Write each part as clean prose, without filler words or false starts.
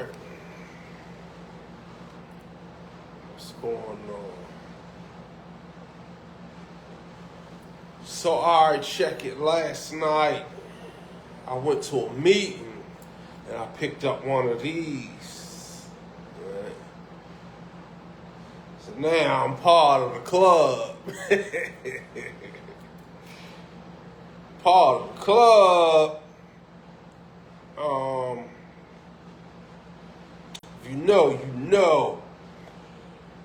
right. What's going on? So, all right, check it. Last night, I went to a meeting and I picked up one of these. Right? So now I'm part of the club. Part of the club. If you know, you know.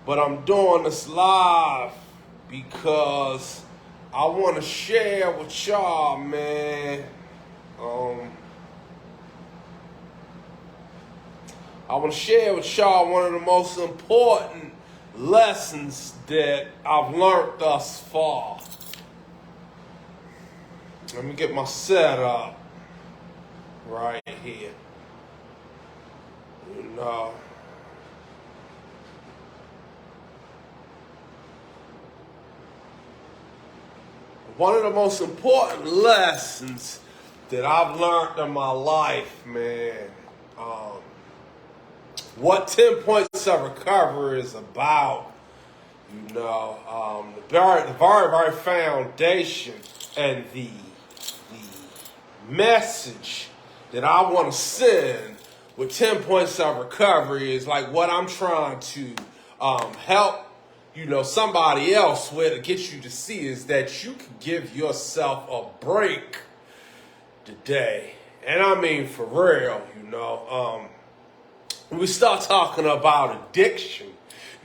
But I'm doing this live because I want to share with y'all, man. I want to share with y'all one of the most important lessons that I've learned thus far. Let me get my setup right here. You know. One of the most important lessons that I've learned in my life, man, what 10 points of recovery is about, you know, the very foundation and the message that I want to send with 10 points of recovery is like what I'm trying to help, you know, somebody else with to get you to see is that you can give yourself a break today. And I mean for real, you know. When we start talking about addiction,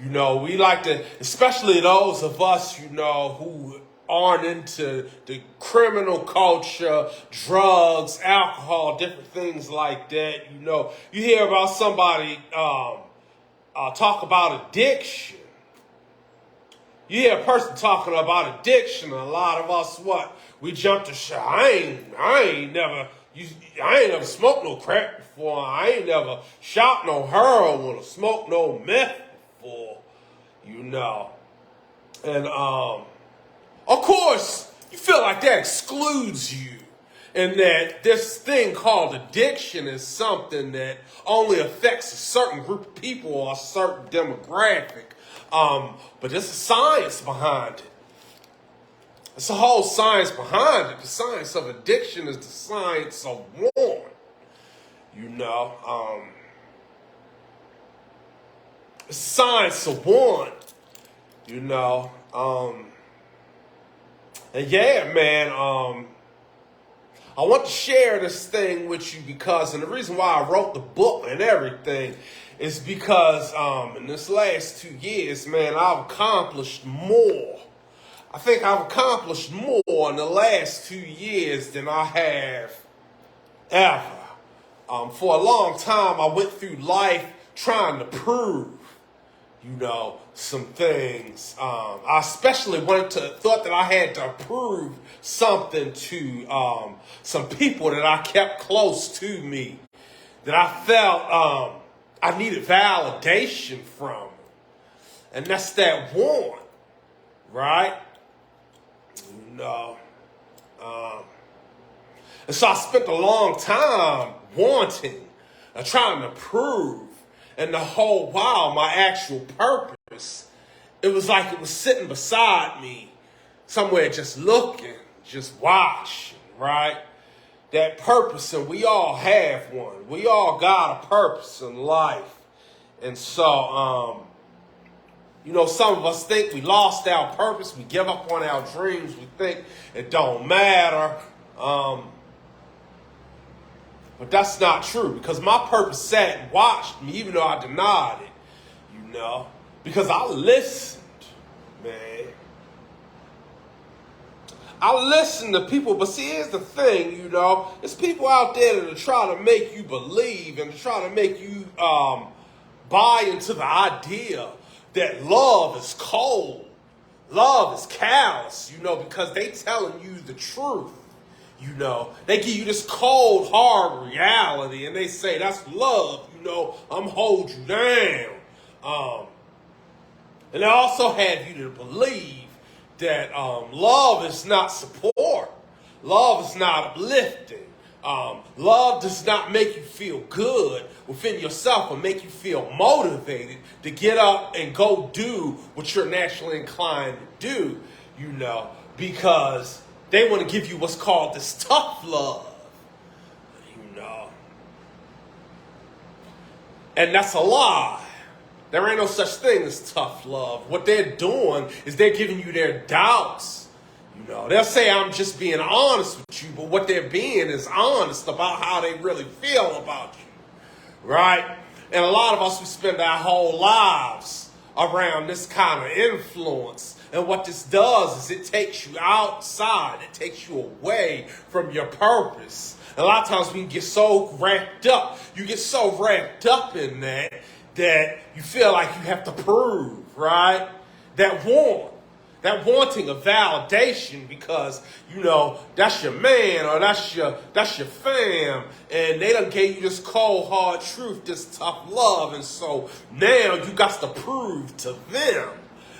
you know, we like to, especially those of us, you know, who aren't into the criminal culture, drugs, alcohol, different things like that. You know, you hear about somebody talk about addiction. You hear a person talking about addiction, and a lot of us, we jump to shit. I ain't never smoked no crack before. I ain't never shot no heroin or smoked no meth before, you know. And of course, you feel like that excludes you, and that this thing called addiction is something that only affects a certain group of people or a certain demographic. But there's a science behind it. It's a whole science behind it. The science of addiction is the science of one. You know, it's the science of one. You know, and yeah, man, I want to share this thing with you because, and the reason why I wrote the book and everything is because in this last 2 years, man, I've accomplished more. I think I've accomplished more in the last 2 years than I have ever. For a long time, I went through life trying to prove, you know, some things. I especially thought that I had to prove something to some people that I kept close to me, that I felt I needed validation from. And that's that want, right? You know. And so I spent a long time wanting, trying to prove. And the whole while, my actual purpose, it was like it was sitting beside me somewhere just looking, just watching, right? That purpose, and we all have one. We all got a purpose in life. And so, you know, some of us think we lost our purpose. We give up on our dreams. We think it don't matter. But that's not true, because my purpose sat and watched me, even though I denied it, you know, because I listened, man. I listen to people, but see, here's the thing, you know, there's people out there that are trying to make you believe and trying to make you buy into the idea that love is cold, love is callous, you know, because they telling you the truth, you know. They give you this cold, hard reality, and they say, that's love, you know, I'm hold you down. And they also have you to believe that love is not support. Love is not uplifting. Love does not make you feel good within yourself, but make you feel motivated to get up and go do what you're naturally inclined to do, because they want to give you what's called this tough love, And that's a lie. There ain't no such thing as tough love. What they're doing is they're giving you their doubts. They'll say, I'm just being honest with you, but what they're being is honest about how they really feel about you, right? And a lot of us, we spend our whole lives around this kind of influence. And what this does is it takes you outside. It takes you away from your purpose. And a lot of times we can get so wrapped up. You get so wrapped up in that you feel like you have to prove, right? That wanting a validation because, that's your man or that's your fam. And they done gave you this cold, hard truth, this tough love. And so now you got to prove to them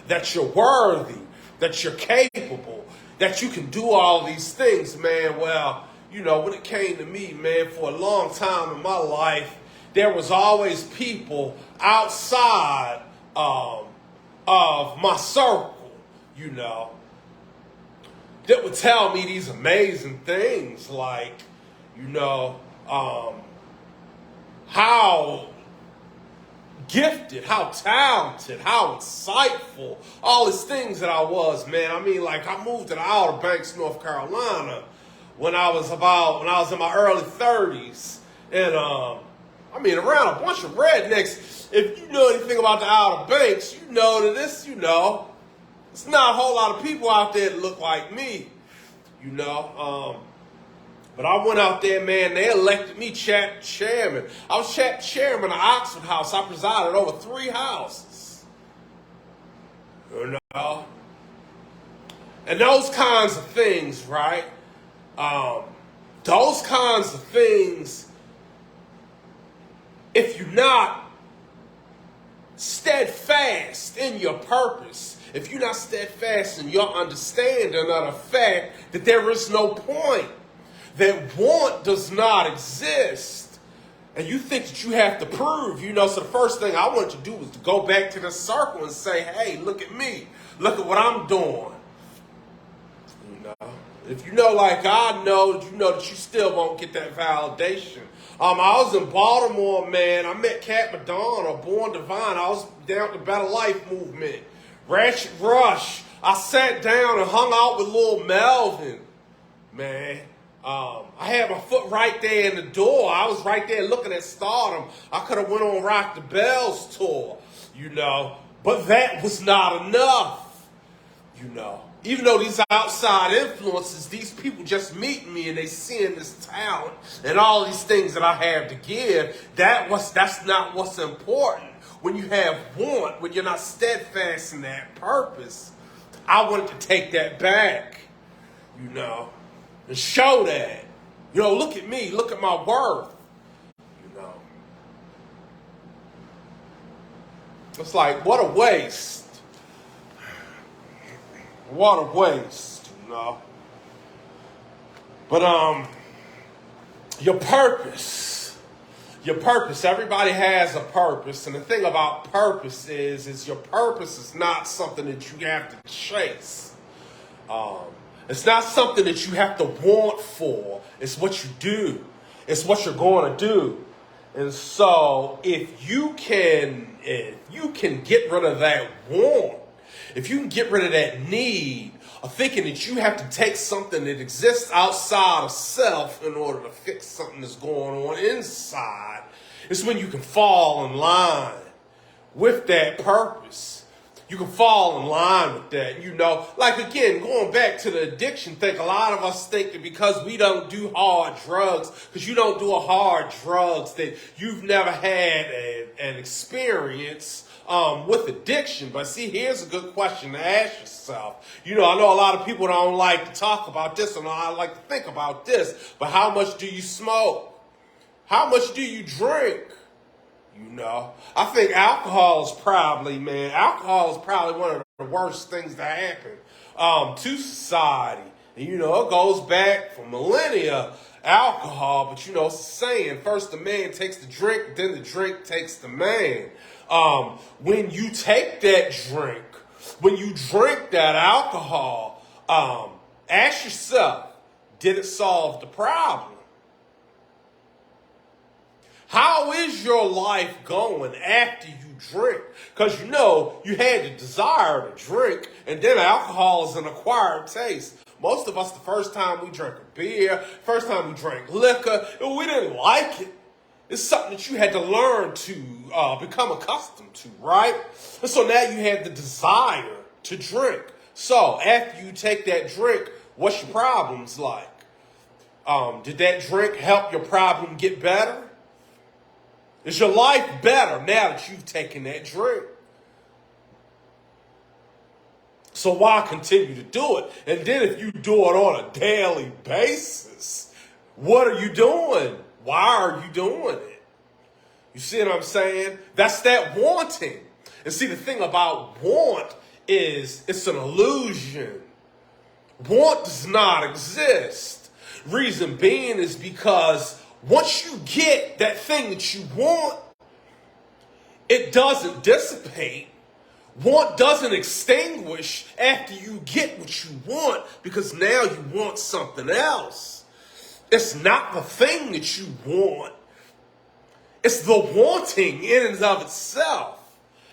that you're worthy, that you're capable, that you can do all these things, man. Well, when it came to me, man, for a long time in my life, there was always people outside of my circle, that would tell me these amazing things like, how gifted, how talented, how insightful, all these things that I was, man. I mean, like, I moved to the Outer Banks, North Carolina when I was in my early 30s. And, around a bunch of rednecks. If you know anything about the Outer Banks, you know that it's not a whole lot of people out there that look like me, But I went out there, man. They elected me chapter chairman. I was chapter chairman of Oxford House. I presided over 3 houses. And those kinds of things, right? Those kinds of things, if you're not steadfast in your purpose, if you're not steadfast in your understanding of the fact that there is no point, that want does not exist, and you think that you have to prove, so the first thing I wanted to do was to go back to the circle and say, hey, look at me. Look at what I'm doing. If like I know, that you still won't get that validation. I was in Baltimore, man. I met Cat Madonna, Born Divine. I was down at the Better Life movement. Ratchet Rush. I sat down and hung out with Lil Melvin, man. I had my foot right there in the door. I was right there looking at stardom. I could have went on Rock the Bells tour, But that was not enough, Even though these outside influences, these people just meet me and they seeing this talent and all these things that I have to give, that's not what's important. When you have want, when you're not steadfast in that purpose, I wanted to take that back, and show that. Look at me, look at my worth, It's like, what a waste. What a waste, But your purpose, everybody has a purpose. And the thing about purpose is your purpose is not something that you have to chase. It's not something that you have to want for. It's what you do. It's what you're going to do. And so if you can get rid of that want, if you can get rid of that need of thinking that you have to take something that exists outside of self in order to fix something that's going on inside, it's when you can fall in line with that purpose. You can fall in line with that, Like, again, going back to the addiction thing, a lot of us think that because we don't do hard drugs, because you don't do a hard drugs, that you've never had an experience with addiction. But see, here's a good question to ask yourself. I know a lot of people don't like to talk about this, and I like to think about this, but how much do you smoke? How much do you drink? I think alcohol is probably one of the worst things that happen to society. And, it goes back for millennia. alcohol, but it's a saying, first the man takes the drink, then the drink takes the man. When you take that drink, when you drink that alcohol, ask yourself, did it solve the problem? How is your life going after you drink? Because you had the desire to drink, and then alcohol is an acquired taste. Most of us, the first time we drank a beer, first time we drank liquor, we didn't like it. It's something that you had to learn to become accustomed to, right? And so now you had the desire to drink. So after you take that drink, what's your problems like? Did that drink help your problem get better? Is your life better now that you've taken that drink? So why continue to do it? And then if you do it on a daily basis, what are you doing? Why are you doing it? You see what I'm saying? That's that wanting. And see, the thing about want is it's an illusion. Want does not exist. Reason being is because once you get that thing that you want, it doesn't dissipate. Want doesn't extinguish after you get what you want, because now you want something else. It's not the thing that you want. It's the wanting in and of itself.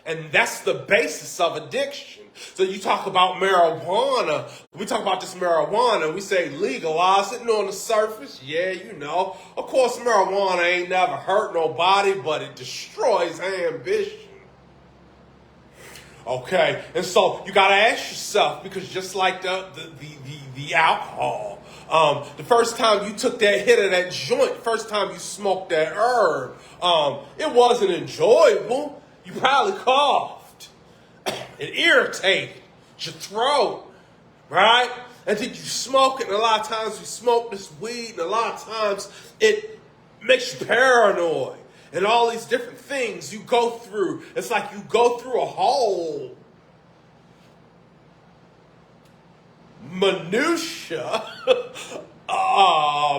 And that's the basis of addiction. So you talk about marijuana. We talk about this marijuana. We say legalize it. And on the surface, yeah, Of course, marijuana ain't never hurt nobody, but it destroys ambition. Okay, and so you got to ask yourself, because just like the alcohol, the first time you took that hit of that joint, first time you smoked that herb, it wasn't enjoyable. You probably coughed. It irritated your throat, right? And then you smoke it, and a lot of times you smoke this weed, and a lot of times it makes you paranoid. And all these different things you go through. It's like you go through a whole minutia,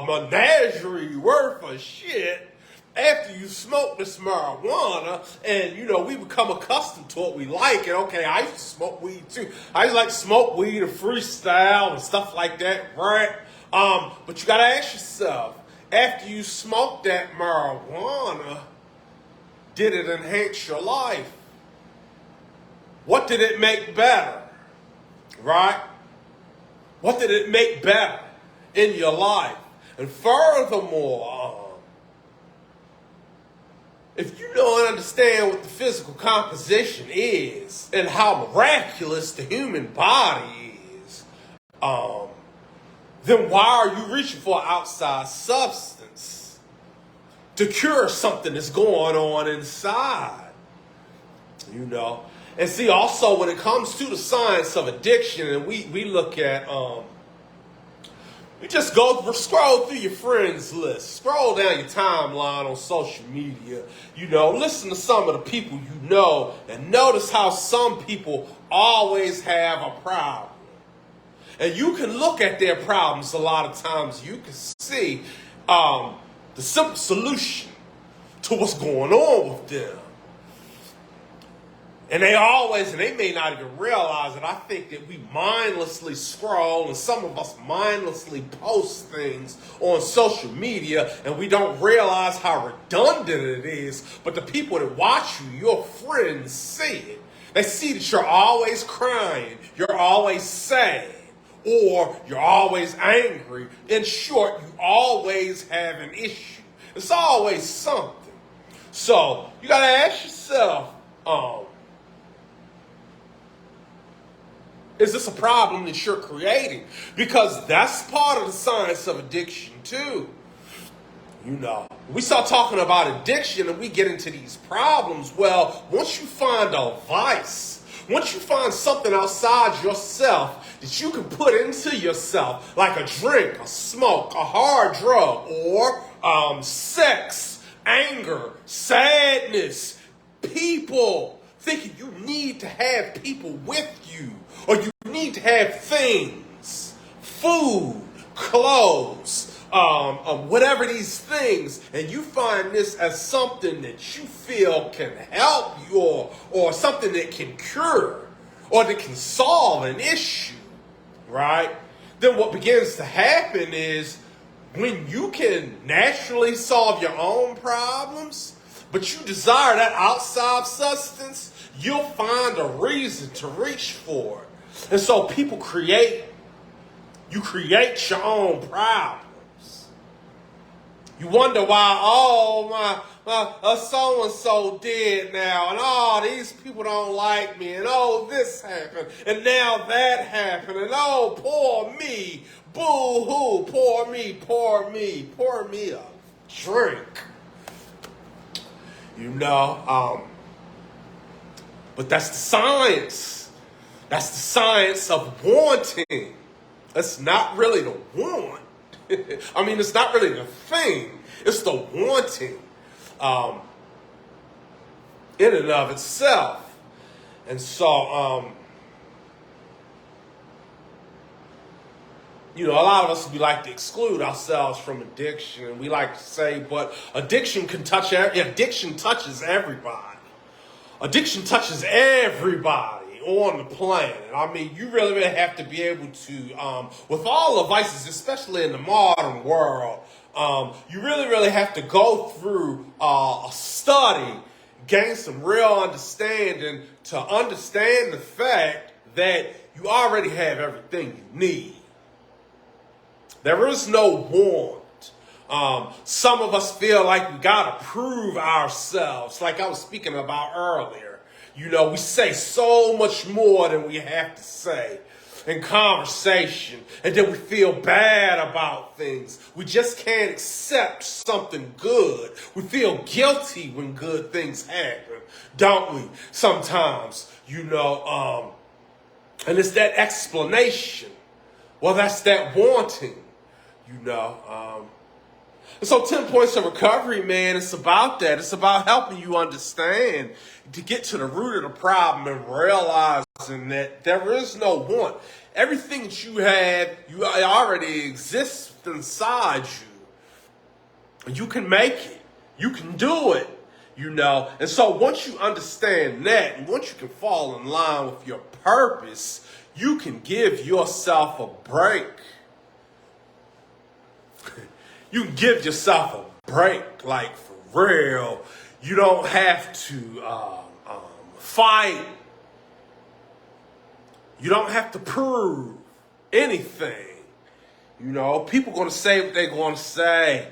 menagerie worth of shit after you smoke this marijuana. And, we become accustomed to it. We like it. Okay, I used to smoke weed too. I used to like smoke weed and freestyle and stuff like that, right? But you got to ask yourself, after you smoke that marijuana, did it enhance your life? What did it make better? Right? What did it make better in your life? And furthermore, if you don't understand what the physical composition is and how miraculous the human body is, then why are you reaching for an outside substance to cure something that's going on inside? And see, also when it comes to the science of addiction, and we look at, you just scroll through your friends list, scroll down your timeline on social media, listen to some of the people and notice how some people always have a problem. And you can look at their problems a lot of times. You can see the simple solution to what's going on with them. And they may not even realize it. I think that we mindlessly scroll, and some of us mindlessly post things on social media, and we don't realize how redundant it is. But the people that watch you, your friends, see it. They see that you're always crying, you're always sad, or you're always angry. In short, you always have an issue. It's always something. So you got to ask yourself, is this a problem that you're creating? Because that's part of the science of addiction too. We start talking about addiction and we get into these problems. Well, once you find a vice, once you find something outside yourself that you can put into yourself, like a drink, a smoke, a hard drug, or sex, anger, sadness, people, thinking you need to have people with you, or you need to have things, food, clothes, whatever these things, and you find this as something that you feel can help you, or something that can cure, or that can solve an issue, right? Then what begins to happen is when you can naturally solve your own problems, but you desire that outside substance, you'll find a reason to reach for it. And so people you create your own problems. You wonder why, oh, my so-and-so dead now, and oh, these people don't like me, and oh, this happened, and now that happened, and oh, poor me, boo-hoo, poor me, pour me a drink. But that's the science. That's the science of wanting. That's not really the want. I mean, it's not really the thing. It's the wanting in and of itself. And so, a lot of us, we like to exclude ourselves from addiction. And we like to say, but addiction touches everybody. Addiction touches everybody on the planet. I mean, you really have to be able to, with all the vices, especially in the modern world, you really have to go through a study, gain some real understanding to understand the fact that you already have everything you need. There is no want. Some of us feel like we gotta prove ourselves, like I was speaking about earlier. We say so much more than we have to say in conversation, and then we feel bad about things. We just can't accept something good. We feel guilty when good things happen, don't we? Sometimes, and it's that explanation. Well, that's that wanting, And so 10 Points of Recovery, man, it's about that. It's about helping you understand, to get to the root of the problem and realizing that there is no want. Everything that you have, you already exists inside you. You can make it. You can do it, And so once you understand that, and once you can fall in line with your purpose, you can give yourself a break. You can give yourself a break, like for real. You don't have to fight. You don't have to prove anything. People gonna say what they're gonna say.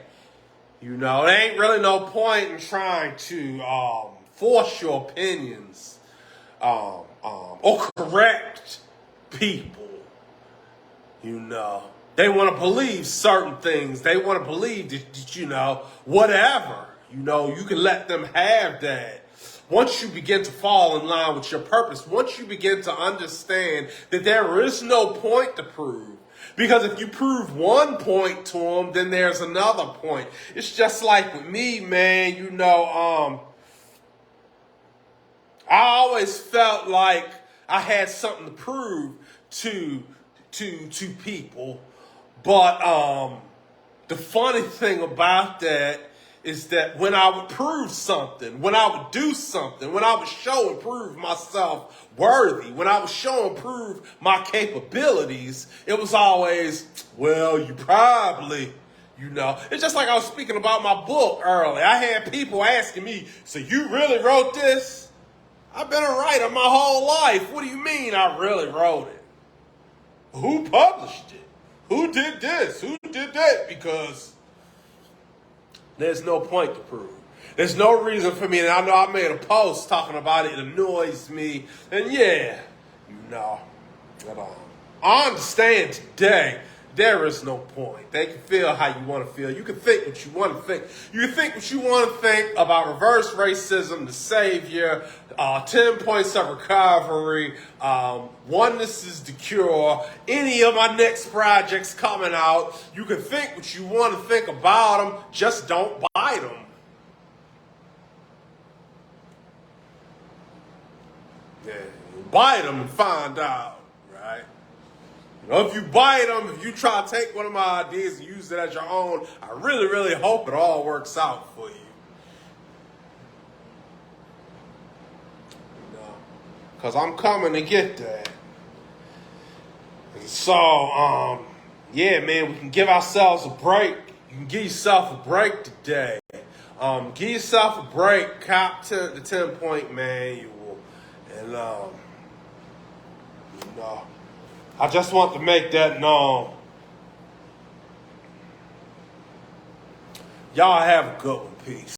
There ain't really no point in trying to force your opinions or correct people. They want to believe certain things. They want to believe that, whatever. You can let them have that. Once you begin to fall in line with your purpose, once you begin to understand that there is no point to prove. Because if you prove one point to them, then there's another point. It's just like with me, man, I always felt like I had something to prove to people. But the funny thing about that is that when I would prove something, when I would do something, when I would show and prove myself worthy, when I would show and prove my capabilities, it was always, well, you probably, It's just like I was speaking about my book earlier. I had people asking me, so you really wrote this? I've been a writer my whole life. What do you mean I really wrote it? Who published it? Who did this? Who did that? Because there's no point to prove. There's no reason for me. And I know I made a post talking about it. It annoys me. And yeah, but I understand today there is no point. They can feel how you want to feel. You can think what you want to think. You can think what you want to think about reverse racism, the savior, 10 Points of Recovery, Oneness is the Cure, any of my next projects coming out. You can think what you want to think about them. Just don't bite them. Yeah, bite them and find out, right? If you bite them, if you try to take one of my ideas and use it as your own, I really, really hope it all works out for you. Because I'm coming to get that. And so, yeah, man, we can give ourselves a break. You can give yourself a break today. Give yourself a break. Cop to the 10-point manual. And, I just want to make that known. Y'all have a good one. Peace.